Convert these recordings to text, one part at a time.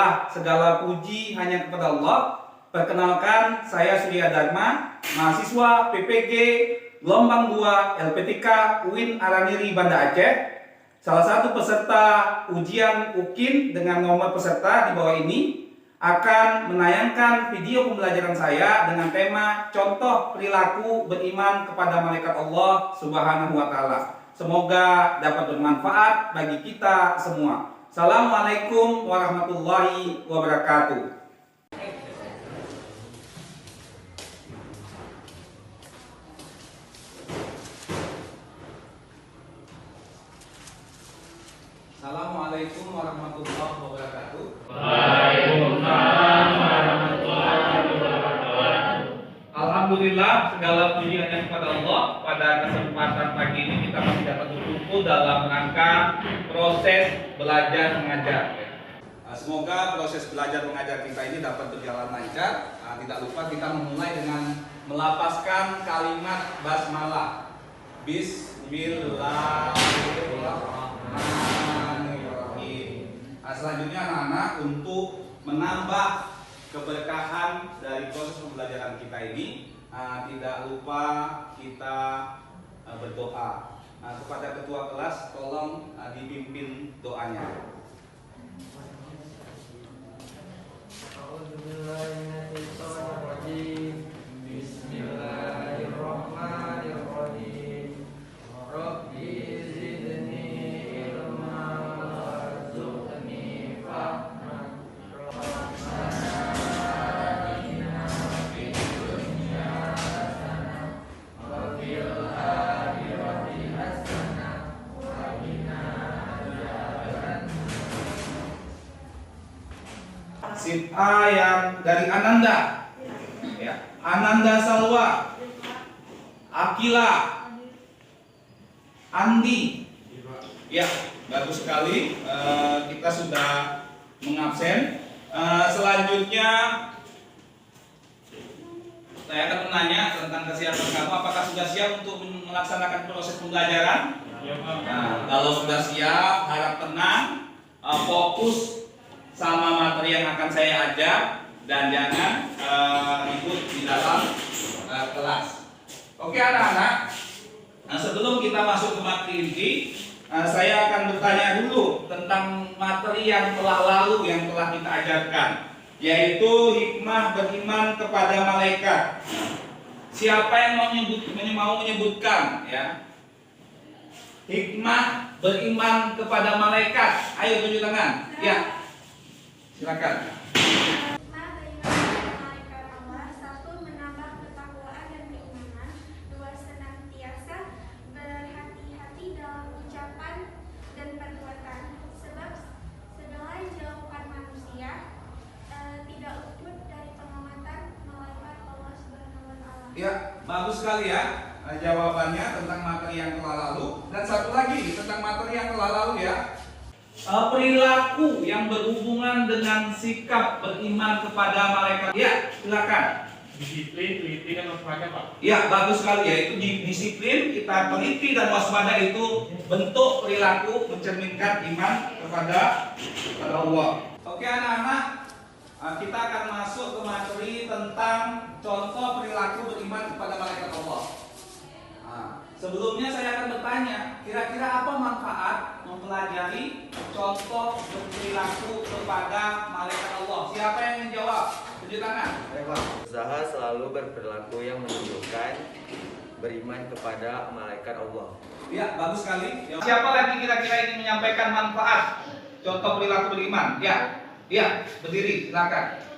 Alhamdulillah, segala puji hanya kepada Allah. Perkenalkan, saya Surya Dharma, mahasiswa PPG Gelombang 2 LPTK UIN Araniri Banda Aceh. Salah satu peserta ujian UKIN dengan nomor peserta di bawah ini akan menayangkan video pembelajaran saya dengan tema contoh perilaku beriman kepada malaikat Allah Subhanahu wa Ta'ala. Semoga dapat bermanfaat bagi kita semua. Assalamualaikum warahmatullahi wabarakatuh. Assalamualaikum warahmatullahi wabarakatuh. Waalaikumsalam warahmatullahi wabarakatuh. Alhamdulillah, segala puji hanya kepada Allah. Pada kesempatan pagi ini kita masih dapat berkumpul dalam rangka proses belajar mengajar. Semoga proses belajar mengajar kita ini dapat berjalan lancar. Tidak lupa kita memulai dengan melafazkan kalimat basmalah. Bismillahirrahmanirrahim. Selanjutnya anak-anak untuk menambah keberkahan dari proses pembelajaran kita ini, tidak lupa kita berdoa. Kepada ketua kelas tolong dipimpin doanya. Bismillahirrahmanirrahim. Rabbi zidni ilma warzuqni fahman. Sip A yang dari Ananda, ya. Ananda Salwa, Akila, Andi, ya, bagus sekali. Kita sudah mengabsen. Selanjutnya saya akan menanya tentang kesiapan kamu. Apakah sudah siap untuk melaksanakan proses pembelajaran? Nah, kalau sudah siap, harap tenang, fokus sama materi yang akan saya ajar dan jangan ribut di dalam kelas. Oke anak-anak, sebelum kita masuk ke materi inti, saya akan bertanya dulu tentang materi yang telah lalu yang telah kita ajarkan, yaitu hikmah beriman kepada malaikat. Siapa yang mau menyebutkan, ya? Hikmah beriman kepada malaikat. Ayo tunjuk tangan. Ya. Silakan. Hikmah beriman kepada malaikat Allah, satu, menambah ketakwaan dan keimanan. Dua, senantiasa berhati-hati dalam ucapan dan perbuatan. Sebab segala yang dilakukan manusia tidak luput dari pengamatan malaikat Allah Subhanahu wa Ta'ala. Ya, bagus sekali ya jawabannya tentang materi yang telah lalu. Dan satu lagi tentang materi yang telah lalu ya. Perilaku yang berhubungan dengan sikap beriman kepada malaikat. Ya, silakan. Disiplin, teliti, dan waspada, Pak. Ya, bagus sekali ya. Itu disiplin, kita teliti dan waspada itu bentuk perilaku mencerminkan iman kepada Allah. Oke anak-anak, kita akan masuk ke materi tentang contoh perilaku beriman kepada malaikat Allah. Sebelumnya saya akan bertanya, kira-kira apa manfaat mempelajari contoh perilaku kepada malaikat Allah? Siapa yang menjawab? Tunjuk tangan. Usaha selalu berperilaku yang menunjukkan beriman kepada malaikat Allah. Ya, bagus sekali. Siapa lagi kira-kira ingin menyampaikan manfaat contoh perilaku beriman? Ya, ya, berdiri, silakan.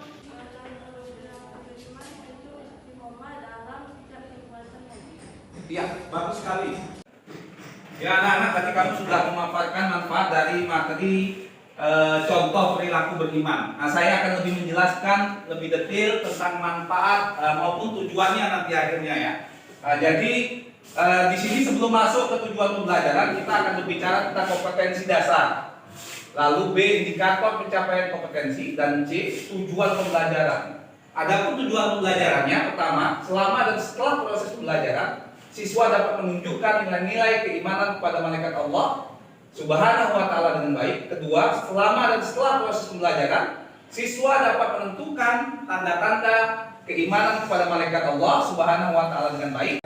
Ya, bagus sekali. Ya anak-anak, tadi kamu sudah memaparkan manfaat dari materi contoh perilaku beriman. Nah, saya akan lebih menjelaskan lebih detail tentang manfaat maupun tujuannya nanti akhirnya ya. Jadi di sini sebelum masuk ke tujuan pembelajaran kita akan berbicara tentang kompetensi dasar. Lalu B, indikator pencapaian kompetensi, dan C, tujuan pembelajaran. Adapun tujuan pembelajarannya, pertama, selama dan setelah proses pembelajaran, siswa dapat menunjukkan nilai-nilai keimanan kepada malaikat Allah Subhanahu wa Ta'ala dengan baik. Kedua, selama dan setelah proses pembelajaran, Siswa dapat menentukan tanda-tanda keimanan kepada malaikat Allah Subhanahu wa taala dengan baik.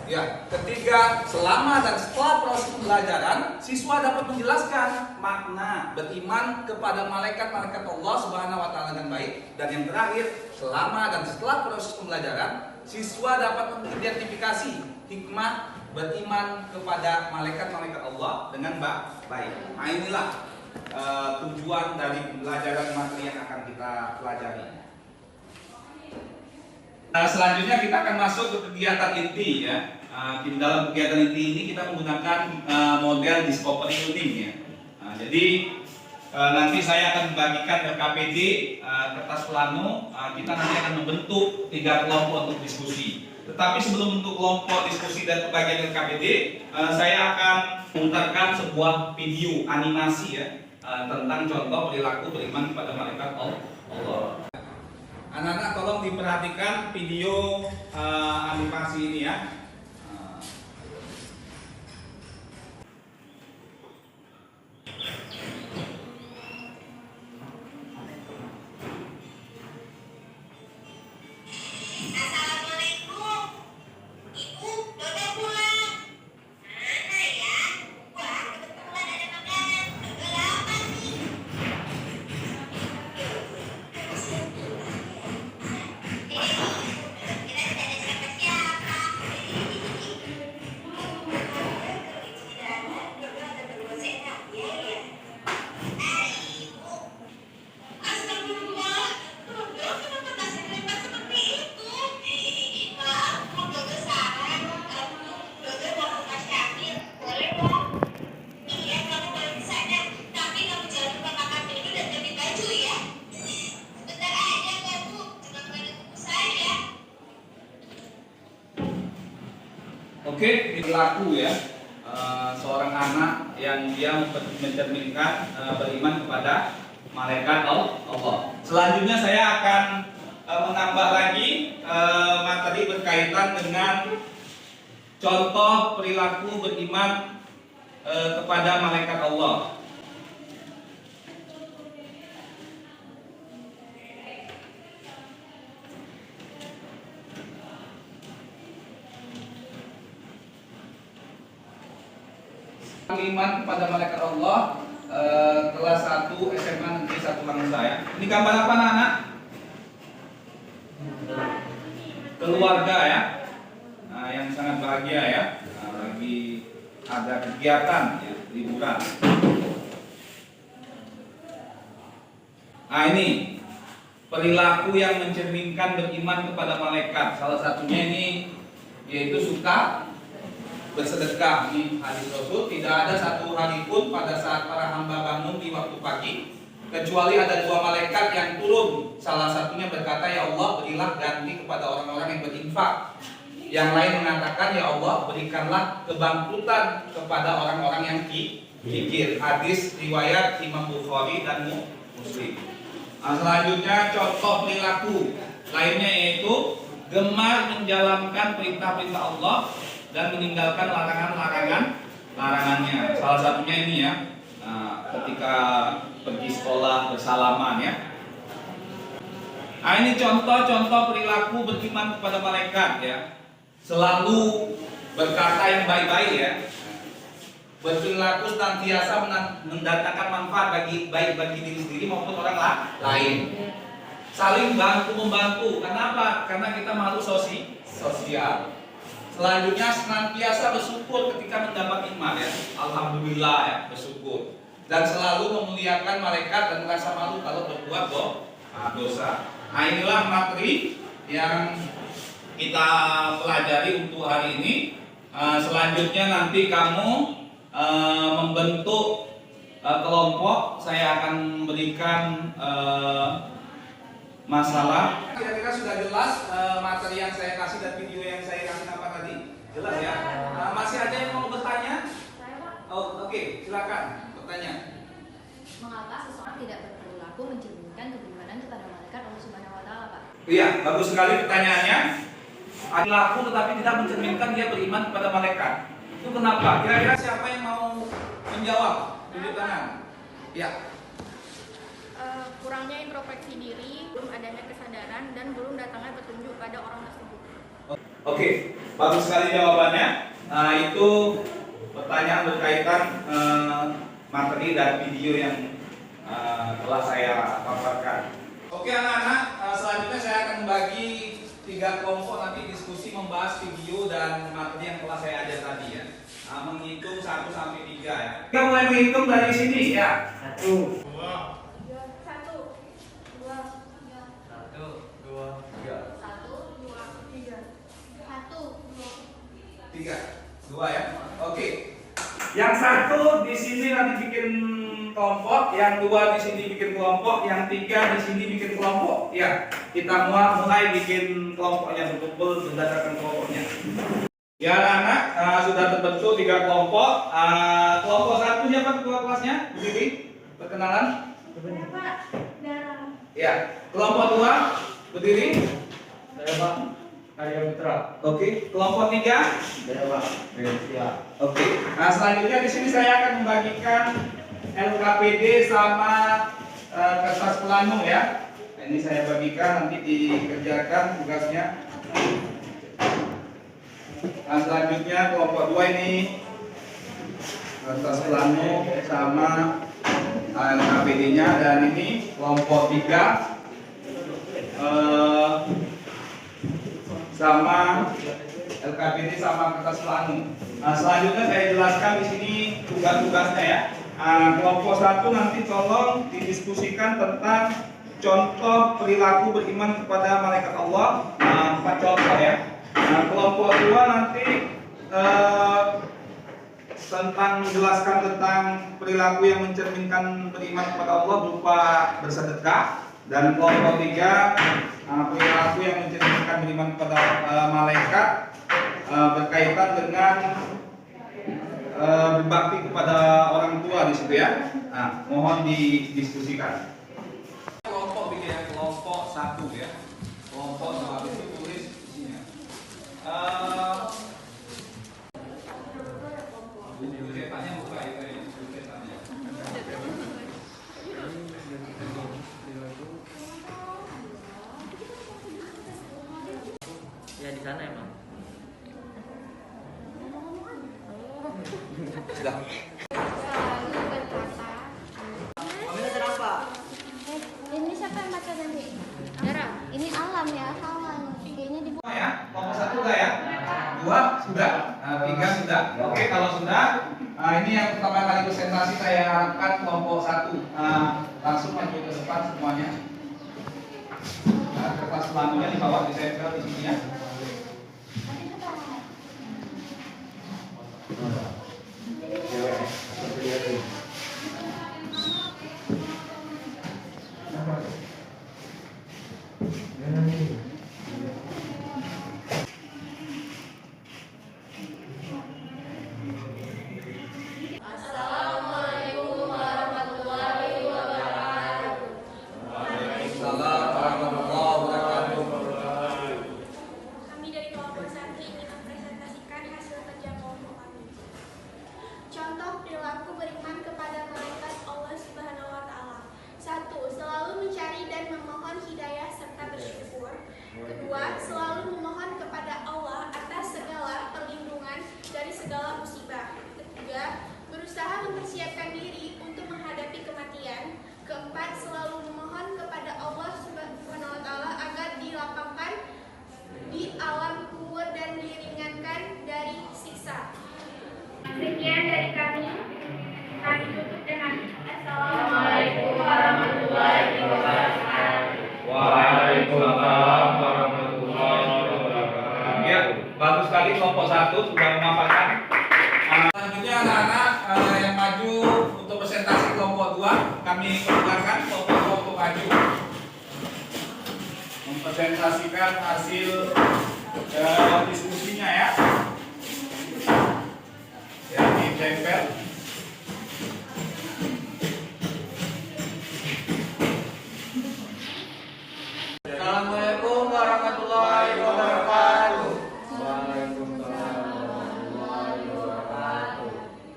Ya, ketiga, selama dan setelah proses pembelajaran, siswa dapat menjelaskan makna beriman kepada malaikat-malaikat Allah Subhanahu wa taala dengan baik. Dan yang terakhir, selama dan setelah proses pembelajaran, siswa dapat mengidentifikasi hikmah beriman kepada malaikat-malaikat Allah dengan baik. Nah, inilah tujuan dari pembelajaran materi yang akan kita pelajari. Selanjutnya kita akan masuk ke kegiatan inti ya. Di dalam kegiatan inti ini kita menggunakan model discovery learning ya. Jadi nanti saya akan membagikan RKPD kertas plano. Kita nanti akan membentuk 3 kelompok untuk diskusi. Tetapi sebelum bentuk kelompok diskusi dan pembagian RKPD, saya akan memutarkan sebuah video animasi ya tentang contoh perilaku beriman kepada malaikat Allah. Anak-anak tolong diperhatikan video animasi ini ya. Assalamualaikum. Ibu, Dodo pulang. Mana ya? Wah, kebetulan ada makanan. Dodo lapar nih. Kira tidak ada siapa-siapa. Dodo ada terus enak ya. Ibu. Astagfirullah. Dodo kenapa kasih lempar seperti itu? Maaf, Dodo salah. Dodo mau ke Mas Syafir. Boleh dong? Iya, kamu boleh ke sana. Tapi kamu jangan lupa makan dulu dan ganti baju ya. Sebentar aja kok, Bu. Cuma nggak tunggu saya. Oke, perilaku ya seorang anak yang dia mencerminkan beriman kepada malaikat Allah. Selanjutnya saya akan menambah lagi materi berkaitan dengan contoh perilaku beriman kepada malaikat Allah. Iman kepada malaikat Allah kelas 1 SMA Negeri 1 Langsa ya. Ini gambar apa anak-anak? Keluarga ya. Nah, yang sangat bahagia ya. Lagi ada kegiatan ya, liburan. Nah, ini perilaku yang mencerminkan beriman kepada malaikat. Salah satunya ini yaitu suka bersedekah. Di hadis Rasul, tidak ada satu hari pun pada saat para hamba bangun di waktu pagi kecuali ada 2 malaikat yang turun. Salah satunya berkata, ya Allah, berilah ganti kepada orang-orang yang berinfak. Yang lain mengatakan, ya Allah, berikanlah kebangkrutan kepada orang-orang yang kikir. Hadis riwayat Imam Bukhari dan Muslim. Nah, selanjutnya contoh perilaku lainnya yaitu gemar menjalankan perintah-perintah Allah dan meninggalkan larangannya. Salah satunya ini ya, ketika pergi sekolah bersalaman ya. Nah, ini contoh-contoh perilaku beriman kepada malaikat ya. Selalu berkata yang baik-baik ya. Berperilaku senantiasa mendatangkan manfaat baik bagi diri sendiri maupun orang lain. Saling bantu-membantu. Kenapa? Karena kita makhluk sosial. Selanjutnya senantiasa bersyukur ketika mendapat nikmat ya. Alhamdulillah ya, bersyukur. Dan selalu memuliakan malaikat dan merasa malu kalau berbuat dosa. Nah, inilah materi yang kita pelajari untuk hari ini. Selanjutnya nanti kamu membentuk kelompok. Saya akan memberikan masalah. Kira-kira sudah jelas materi yang saya kasih dan video yang saya kasih apa tadi? Jelas ya? Masih ada yang mau bertanya? Saya, Pak. Oh, oke, silakan bertanya. Mengapa seseorang tidak berperilaku mencerminkan keberimanan kepada malaikat Allah Subhanahu wa taala, Pak? Iya, bagus sekali pertanyaannya. Perilaku tetapi tidak mencerminkan dia beriman kepada malaikat. Itu kenapa? Kira-kira siapa yang mau menjawab? Tunjuk tangan. Ya. kurangnya introspeksi diri, belum adanya kesadaran, dan belum datangnya petunjuk pada orang tersebut. Oke, bagus sekali jawabannya. Itu pertanyaan berkaitan materi dan video yang telah saya paparkan. Oke anak-anak, selanjutnya saya akan membagi 3 kelompok nanti diskusi membahas video dan materi yang telah saya ajar tadi ya. Menghitung 1 sampai 3 ya. Kita mulai menghitung dari sini ya. 1, 2, 1, 2, 3, 2 ya. Oke. Yang 1 di sini nanti bikin kelompok, yang 2 di sini bikin kelompok, yang 3 di sini bikin kelompok. Ya, kita mulai bikin kelompoknya betul-betul berdasarkan kelompoknya. Ya anak, sudah terbentuk 3 kelompok. Kelompok 1 siapa ketua kelasnya? Bu Bibi, perkenalan. Pak, Dara. Ya, kelompok 2 berdiri. Saya Pak Arya Putra. Oke, kelompok 3. Saya Pak Resia. Oke. Nah, selanjutnya di sini saya akan membagikan LKPD sama kertas pelanu ya. Nah, ini saya bagikan nanti dikerjakan tugasnya. Nah, selanjutnya kelompok 2 ini kertas pelanu sama LKPD-nya, dan ini kelompok 3 sama LKPD sama kertas pelanu. Nah, selanjutnya saya jelaskan di sini tugas-tugasnya ya. Kelompok 1 nanti tolong didiskusikan tentang contoh perilaku beriman kepada malaikat Allah. 4 contoh ya. Kelompok 2 nanti tentang menjelaskan tentang perilaku yang mencerminkan beriman kepada Allah berupa bersedekah, dan kelompok 3 perilaku yang mencerminkan beriman kepada malaikat berkaitan dengan berbakti kepada orang tua di situ ya. Nah, mohon didiskusikan. Kelompok bikin ya, kelompok 1 ya. Kelompok 2 habis itu tulis isinya. Tanya buka itu ya. Ya di sana emang. Sudah. Selalu berkata. Ambil kenapa? Ini siapa yang baca nanti? Dara. Ini alam ya, halaman. Kayaknya di Ya, kelompok 1 sudah ya. 2 sudah. 3 sudah. Oke, kalau sudah, ini yang pertama kali presentasi saya harapkan kelompok 1 langsung maju ke depan semuanya. Kertas pelannya di bawah ditempel di sini ya. Assalamualaikum warahmatullahi wabarakatuh. Waalaikumsalam warahmatullahi wabarakatuh. Kami dari kelompok 1 ingin mempresentasikan hasil kerja kelompok kami. Contoh perilaku beriman kepada malaikat Allah Subhanahu wa taala. 1. Selalu mencari dan memohon hidayah serta bersyukur. 2. Selalu memohon kepada Allah atas segala perlindungan dari segala musibah. 3. Berusaha mempersiapkan diri untuk menghadapi kematian. 4. Selalu memohon kepada Allah Subhanahu wa taala agar dilapangkan di alam kubur dan diringankan dari siksa. Sekian dari kami. Kami tutup dengan Assalamualaikum warahmatullahi wabarakatuh. Waalaikumsalam warahmatullahi wabarakatuh. Ya, bagus sekali kelompok 1 sudah memaparkan. Selanjutnya anak-anak yang maju untuk presentasi kelompok 2, kami persilakan kelompok maju mempresentasikan hasil diskusinya ya. Ya, ditempel. Assalamualaikum warahmatullahi wabarakatuh.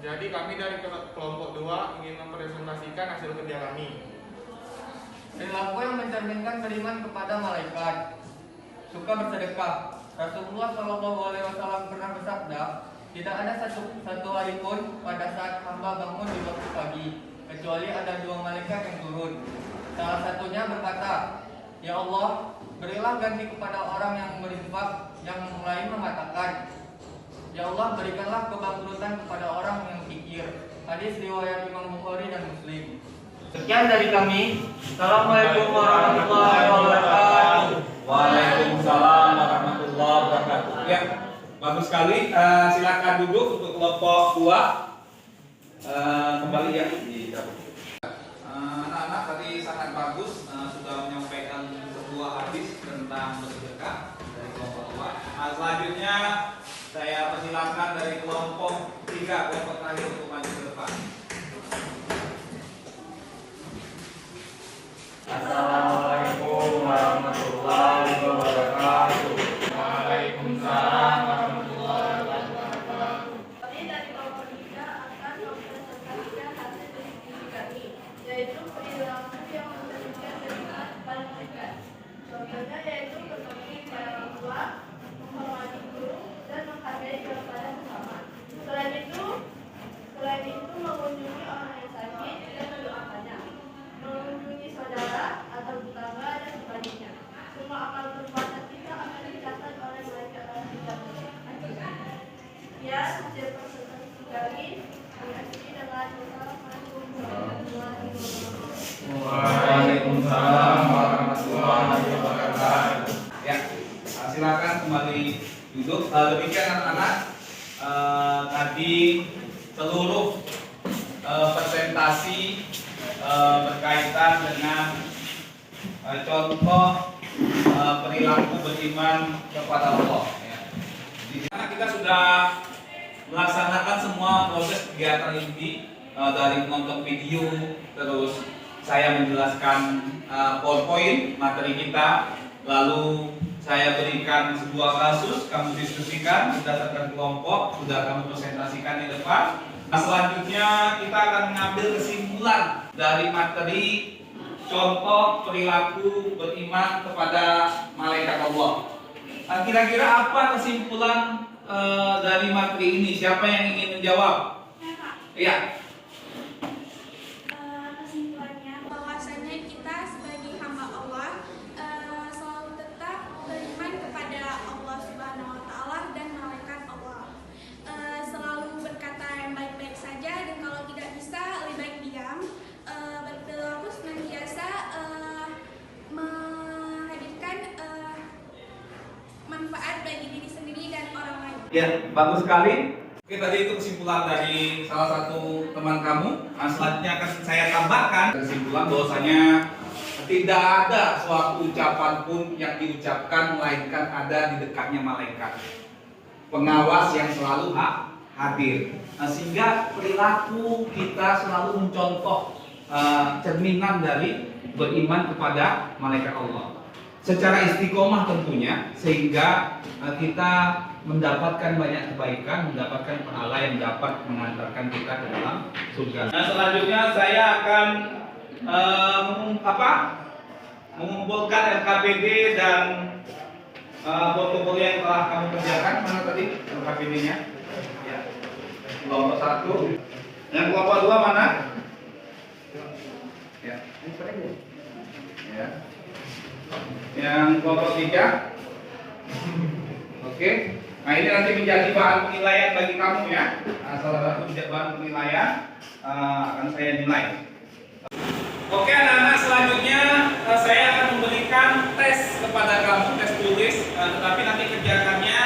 Jadi kami dari kelompok 2 ingin mempresentasikan hasil kerja kami. mencerminkan beriman kepada malaikat. Suka bersedekah. Rasulullah SAW pernah bersabda, tidak ada satu hari pun pada saat hamba bangun di waktu pagi, kecuali ada dua malaikat yang turun. Salah satunya berkata, Ya Allah, berilah ganti kepada orang yang berinfak. Yang lain mengatakan, Ya Allah, berikanlah kebangkrutan kepada orang yang pikir. Hadis riwayat Imam Bukhari dan Muslim. Sekian dari kami. Assalamualaikum warahmatullahi wabarakatuh. Waalaikumsalam warahmatullahi wabarakatuh. Ya, bagus sekali. Silakan duduk untuk kelompok 2. Kembali ya di anak-anak tadi sangat bagus, sudah menyampaikan sebuah hadis tentang bersedekah dari kelompok 2. Selanjutnya saya persilakan dari kelompok 3, kelompok terakhir untuk maju ke depan. Assalamualaikum warahmatullahi wabarakatuh. Waalaikumsalam warahmatullahi wabarakatuh. Kami dari kelompok 3 akan mempresentasikan hasil diskusi kami, yaitu perilaku yang mencerminkan beriman kepada malaikat. Contohnya yaitu berbakti kepada orang tua, menghormati guru, dan menghargai kepada sesama. Selain itu mengunjungi orang yang sakit dan mendoakannya, mengunjungi saudara atau tetangga dan sebagainya. Semua amal perbuatan kita akan dicatat oleh malaikat ya, hasil presentasi kami mengakhiri dengan Assalamualaikum warahmatullahi wabarakatuh. Waalaikumsalam warahmatullahi wabarakatuh. Ya, silakan kembali duduk. Demikian anak-anak, tadi seluruh presentasi berkaitan dengan contoh perilaku beriman kepada Allah. Ya. Di sana kita sudah melaksanakan semua proses kegiatan inti, dari menonton video, terus saya menjelaskan PowerPoint materi kita, lalu saya berikan sebuah kasus, kamu diskusikan berdasarkan kelompok, sudah kamu presentasikan di depan. Nah, selanjutnya kita akan mengambil kesimpulan dari materi contoh perilaku beriman kepada malaikat Allah. Nah, kira-kira apa kesimpulan dari materi ini? Siapa yang ingin menjawab? Iya. Kesimpulannya bahwasanya kita sebagai hamba Allah selalu tetap beriman kepada Allah Subhanahu wa taala dan malaikat Allah. Selalu berkata yang baik-baik saja, dan kalau tidak bisa lebih baik diam. Berperilaku senantiasa menghadirkan manfaat bagi diri sendiri dan orang lain. Ya, bagus sekali. Oke, tadi itu kesimpulan dari salah satu teman kamu. Nah, selanjutnya akan saya tambahkan kesimpulan bahwasanya tidak ada suatu ucapan pun yang diucapkan melainkan ada di dekatnya malaikat pengawas yang selalu hadir. Nah, sehingga perilaku kita selalu mencontoh cerminan dari beriman kepada malaikat Allah. Secara istiqomah tentunya, sehingga kita mendapatkan banyak kebaikan, mendapatkan pahala yang dapat mengantarkan kita ke dalam surga. Nah, selanjutnya saya akan mengumpulkan LKPD dan portofolio yang telah kamu kerjakan. Mana tadi LKPD-nya? Ya. Kelompok 1. Yang kelompok 2 mana? Ya. Ya. Yang kelompok 3. Oke. Nah, ini nanti menjadi bahan penilaian bagi kamu ya. Nah, salah satu bahan penilaian akan saya nilai. Oke anak-anak, selanjutnya saya akan memberikan tes kepada kamu, tes tulis, tetapi nanti kerjakannya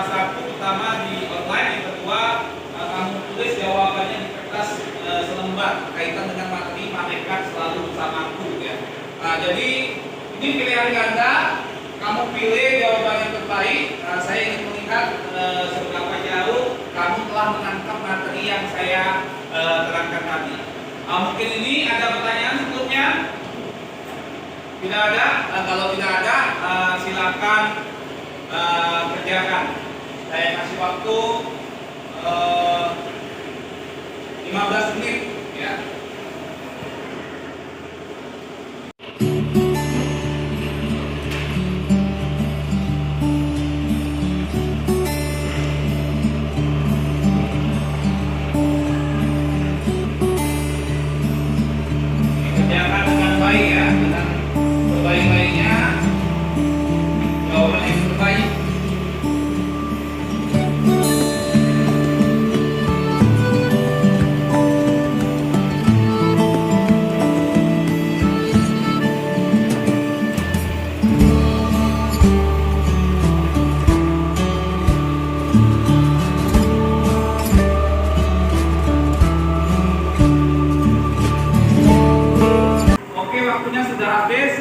satu pertama di online, yang kedua kamu tulis jawabannya di kertas selembar kaitan dengan materi malaikat selalu bersamaku ya. Nah, jadi ini pilihan ganda, kamu pilih jawaban yang terbaik. Saya ingin melihat seberapa jauh kamu telah menangkap materi yang saya terangkan tadi. Mungkin ini ada pertanyaan sebelumnya? Tidak ada? Kalau tidak ada, silakan kerjakan. Saya kasih waktu 15 menit ya. sudah habis,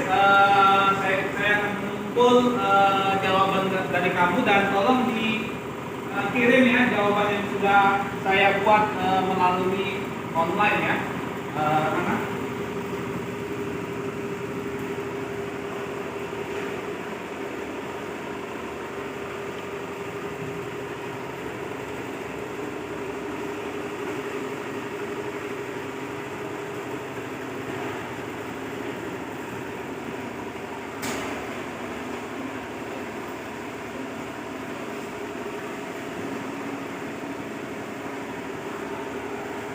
saya akan mengumpul jawaban dari kamu dan tolong dikirim ya jawaban yang sudah saya buat melalui online ya. Anak.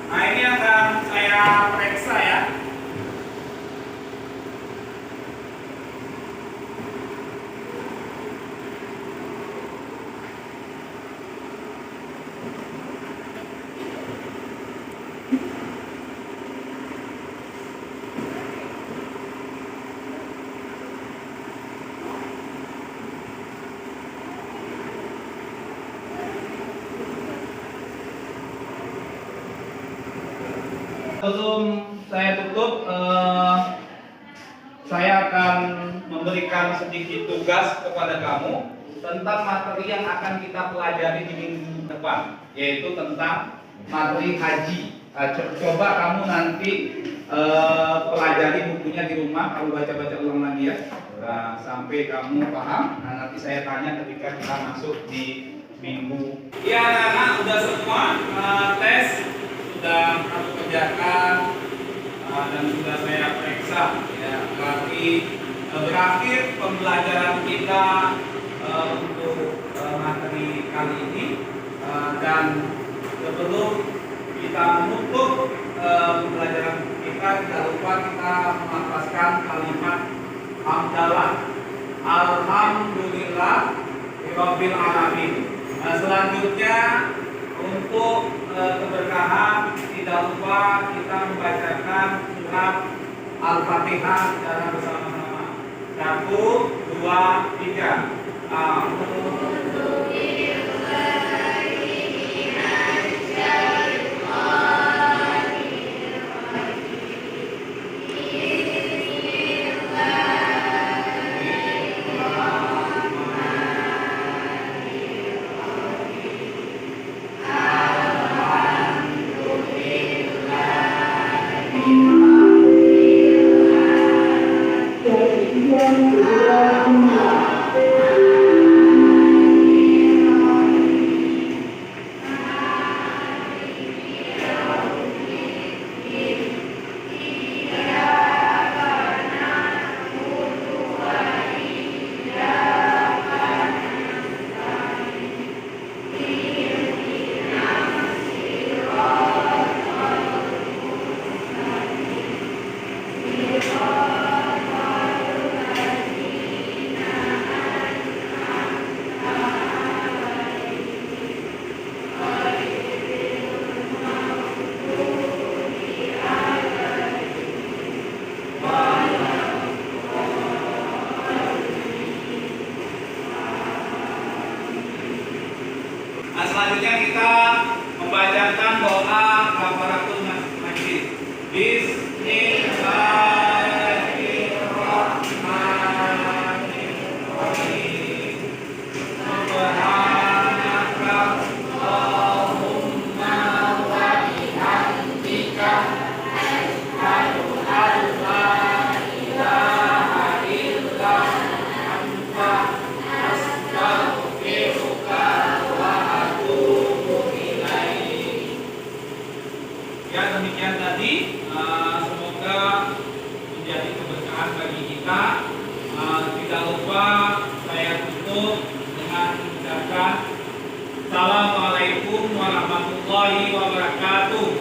Nah ini akan saya periksa ya. Sebelum saya tutup, saya akan memberikan sedikit tugas kepada kamu tentang materi yang akan kita pelajari di minggu depan, yaitu tentang materi haji. Coba kamu nanti pelajari bukunya di rumah, kamu baca-baca ulang lagi ya, sampai kamu paham. Nah, nanti saya tanya ketika kita masuk di minggu. Ya anak-anak, udah semua tes sudah aku kerjakan dan sudah saya periksa ya, berarti berakhir pembelajaran kita untuk materi kali ini, dan sebelum kita menutup pembelajaran kita, tidak lupa kita melafazkan kalimat hamdalah, alhamdulillah rabbil alamin. Selanjutnya untuk keberkahan, tidak lupa kita membacakan surat Al-Fatihah secara bersama-sama. 1, 2, 3. Selanjutnya kita membacakan doa kafaratul majlis. Bismillahirrahmanirrahim. Subhanaka Allahumma wa bihamdika asyhadu an la ilaha illa anta astaghfiruka wa atubu ilaik. Ya, demikian tadi, semoga menjadi keberkahan bagi kita. Tidak lupa saya tutup dengan mengucapkan Assalamualaikum warahmatullahi wabarakatuh.